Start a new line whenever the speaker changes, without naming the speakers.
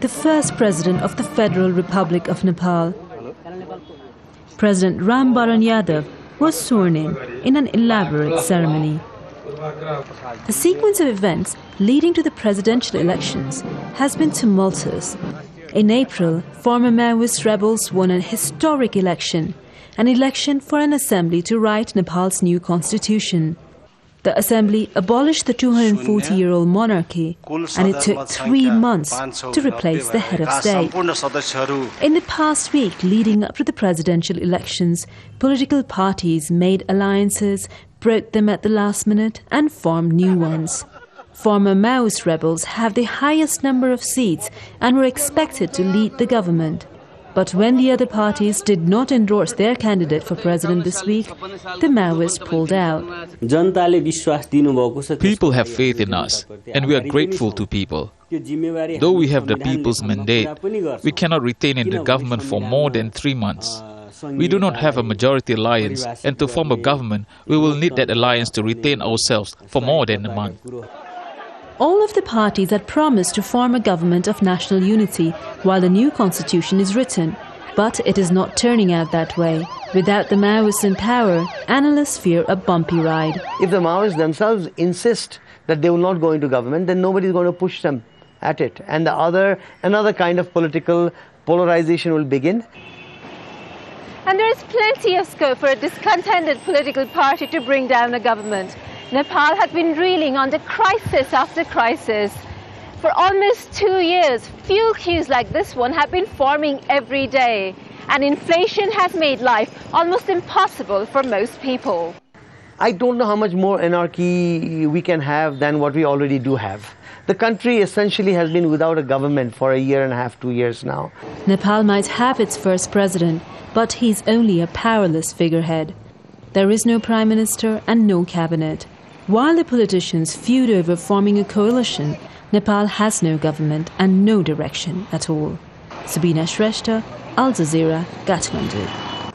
the first president of the Federal Republic of Nepal. President Baran Yadav was sworn in an elaborate ceremony. The sequence of events leading to the presidential elections has been tumultuous. In April, former Maoist rebels won an historic election, an election for an assembly to write Nepal's new constitution. The assembly abolished the 240-year-old monarchy, and it took 3 months to replace the head of state. In the past week leading up to the presidential elections, political parties made alliances, broke them at the last minute, and formed new ones. Former Maoist rebels have the highest number of seats and were expected to lead the government. But when the other parties did not endorse their candidate for president this week, the Maoists pulled out.
People have faith in us, and we are grateful to people. Though we have the people's mandate, we cannot retain in the government for more than 3 months. We do not have a majority alliance, and to form a government, we will need that alliance to retain ourselves for more than a month.
All of the parties had promised to form a government of national unity while the new constitution is written. But it is not turning out that way. Without the Maoists in power, analysts fear a bumpy ride.
If the Maoists themselves insist that they will not go into government, then nobody is going to push them at it. And another kind of political polarization will begin.
And there is plenty of scope for a discontented political party to bring down a government. Nepal had been reeling under crisis after crisis. For almost 2 years, fuel queues like this one have been forming every day. And inflation has made life almost impossible for most people.
I don't know how much more anarchy we can have than what we already do have. The country essentially has been without a government for 1.5 years, 2 years now.
Nepal might have its first president, but he's only a powerless figurehead. There is no prime minister and no cabinet. While the politicians feud over forming a coalition, Nepal has no government and no direction at all. Subina, Shrestha, Jazeera, Kathmandu.